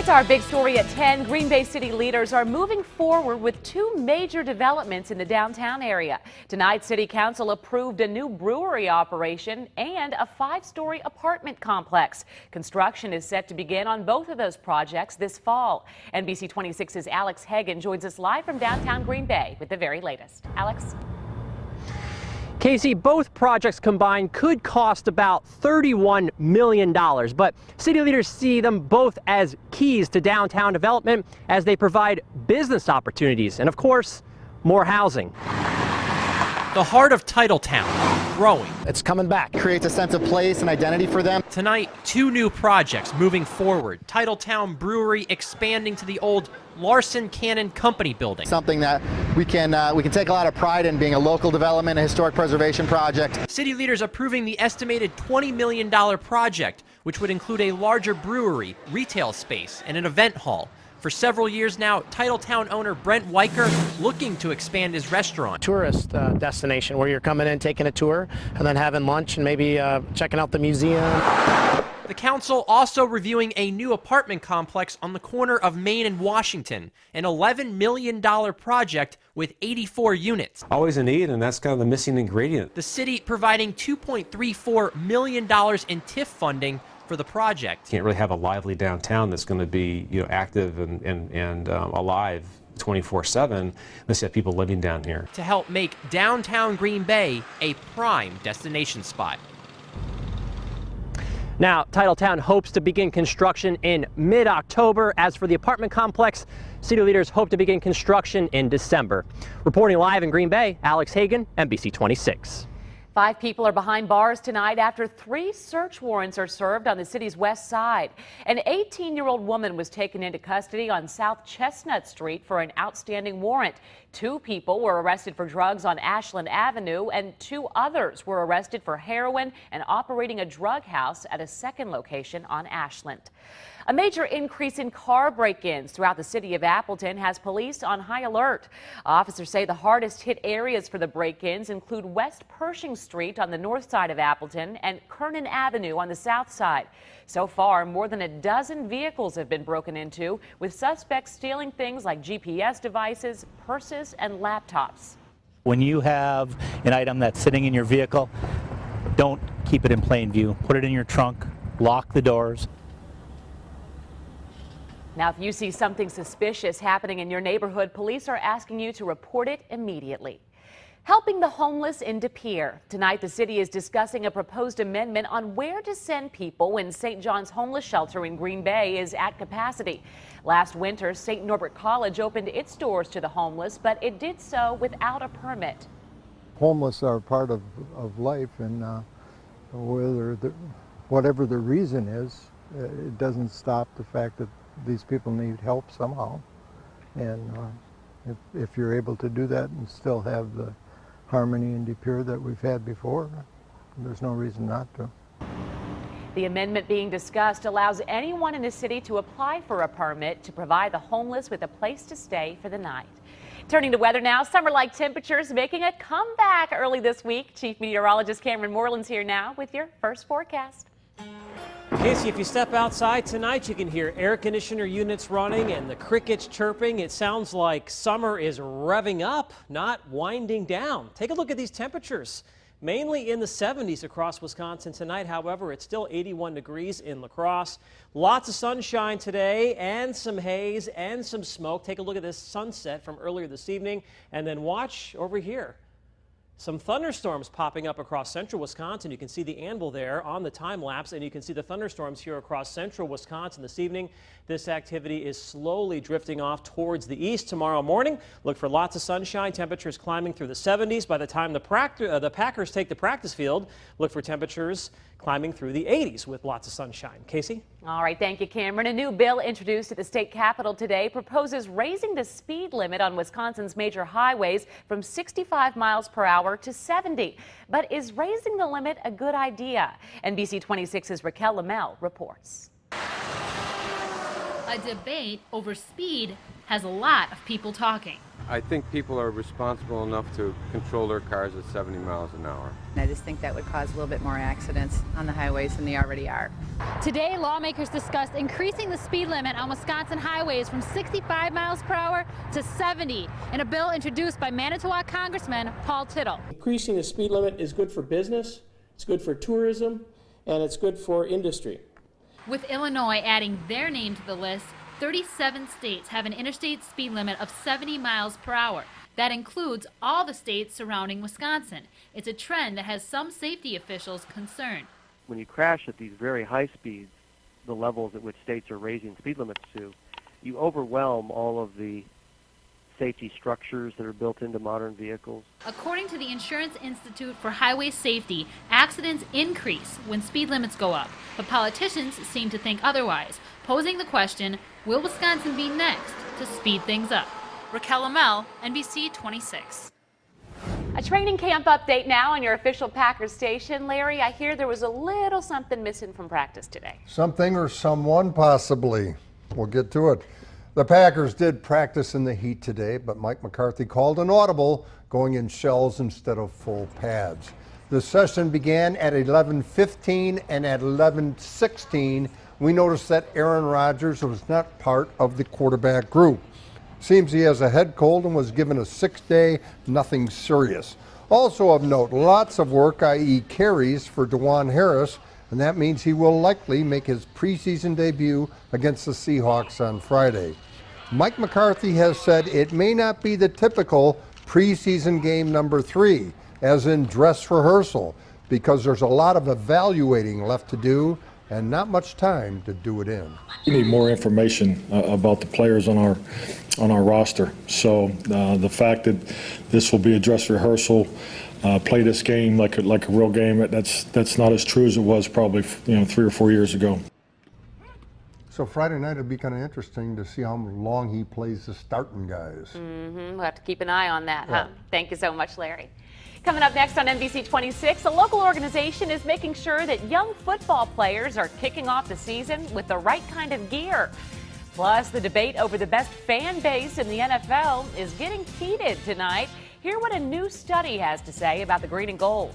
It's our big story at 10. Green Bay city leaders are moving forward with two major developments in the downtown area. Tonight, City Council approved a new brewery operation and a 5-story apartment complex. Construction is set to begin on both of those projects this fall. NBC26's Alex Hagan joins us live from downtown Green Bay with the very latest. Alex? Casey, both projects combined could cost about $31 million, but city leaders see them both as keys to downtown development as they provide business opportunities and, of course, more housing. The heart of Titletown, growing. It's coming back. Creates a sense of place and identity for them. Tonight, two new projects moving forward. Titletown Brewery expanding to the old Larson Cannon Company building. Something that we can take a lot of pride in, being a local development, a historic preservation project. City leaders approving the estimated $20 million project, which would include a larger brewery, retail space, and an event hall. For several years now, Titletown owner Brent Weicker looking to expand his restaurant. Tourist destination where you're coming in, taking a tour, and then having lunch and maybe checking out the museum. The council also reviewing a new apartment complex on the corner of Main and Washington, an $11 million project with 84 units. Always a need, and that's kind of the missing ingredient. The city providing $2.34 million in TIF funding for the project. Can't really have a lively downtown that's going to be, active and alive 24/7 unless you have people living down here. To help make downtown Green Bay a prime destination spot. Now, Titletown hopes to begin construction in mid-October. As for the apartment complex, city leaders hope to begin construction in December. Reporting live in Green Bay, Alex Hagan, NBC26. 5 people are behind bars tonight after 3 search warrants are served on the city's west side. An 18-year-old woman was taken into custody on South Chestnut Street for an outstanding warrant. 2 people were arrested for drugs on Ashland Avenue, and 2 others were arrested for heroin and operating a drug house at a second location on Ashland. A major increase in car break-ins throughout the city of Appleton has police on high alert. Officers say the hardest hit areas for the break-ins include West Pershing Street on the north side of Appleton and Kernan Avenue on the south side. So far, more than a dozen vehicles have been broken into, with suspects stealing things like GPS devices, purses, and laptops. When you have an item that's sitting in your vehicle, don't keep it in plain view. Put it in your trunk, lock the doors. Now, if you see something suspicious happening in your neighborhood, police are asking you to report it immediately. Helping the homeless in De Pere. Tonight, the city is discussing a proposed amendment on where to send people when St. John's homeless shelter in Green Bay is at capacity. Last winter, St. Norbert College opened its doors to the homeless, but it did so without a permit. Homeless are part of life, and whatever the reason is, it doesn't stop the fact that these people need help somehow, and if you're able to do that and still have the harmony and De Pere that we've had before, there's no reason not to. The amendment being discussed allows anyone in the city to apply for a permit to provide the homeless with a place to stay for the night. Turning to weather now, summer-like temperatures making a comeback early this week. Chief Meteorologist Cameron Moreland's here now with your first forecast. Casey, if you step outside tonight, you can hear air conditioner units running and the crickets chirping. It sounds like summer is revving up, not winding down. Take a look at these temperatures. Mainly in the 70s across Wisconsin tonight. However, it's still 81 degrees in La Crosse. Lots of sunshine today and some haze and some smoke. Take a look at this sunset from earlier this evening and then watch over here. Some thunderstorms popping up across central Wisconsin. You can see the anvil there on the time lapse, and you can see the thunderstorms here across central Wisconsin this evening. This activity is slowly drifting off towards the east tomorrow morning. Look for lots of sunshine, temperatures climbing through the 70s. By the time the Packers take the practice field, look for temperatures climbing through the 80s with lots of sunshine. Casey? All right, thank you, Cameron. A new bill introduced at the state capitol today proposes raising the speed limit on Wisconsin's major highways from 65 miles per hour to 70. But is raising the limit a good idea? NBC26's Raquel Lamel reports. A debate over speed has a lot of people talking. I think people are responsible enough to control their cars at 70 miles an hour. I just think that would cause a little bit more accidents on the highways than they already are. Today, lawmakers discussed increasing the speed limit on Wisconsin highways from 65 miles per hour to 70 in a bill introduced by Manitowoc Congressman Paul Tittle. Increasing the speed limit is good for business, it's good for tourism, and it's good for industry. With Illinois adding their name to the list, 37 states have an interstate speed limit of 70 miles per hour. That includes all the states surrounding Wisconsin. It's a trend that has some safety officials concerned. When you crash at these very high speeds, the levels at which states are raising speed limits to, you overwhelm all of the safety structures that are built into modern vehicles. According to the Insurance Institute for Highway Safety, accidents increase when speed limits go up, but politicians seem to think otherwise, posing the question, will Wisconsin be next to speed things up? Raquel Amell, NBC26. A training camp update now on your official Packers station. Larry, I hear there was a little something missing from practice today. Something or someone, possibly. We'll get to it. The Packers did practice in the heat today, but Mike McCarthy called an audible, going in shells instead of full pads. The session began at 11:15, and at 11:16, we noticed that Aaron Rodgers was not part of the quarterback group. Seems he has a head cold and was given a 6-day, nothing serious. Also of note, lots of work, i.e. carries, for DeJuan Harris, and that means he will likely make his preseason debut against the Seahawks on Friday. Mike McCarthy has said it may not be the typical preseason game number 3, as in dress rehearsal, because there's a lot of evaluating left to do and not much time to do it in. We need more information about the players on our roster. So the fact that this will be a dress rehearsal, play this game like a real game, that's not as true as it was probably 3 or 4 years ago. So Friday night it'll be kind of interesting to see how long he plays the starting guys. We'll have to keep an eye on that, huh? Thank you so much, Larry. Coming up next on NBC26, a local organization is making sure that young football players are kicking off the season with the right kind of gear. Plus, the debate over the best fan base in the NFL is getting heated tonight. Hear what a new study has to say about the green and gold.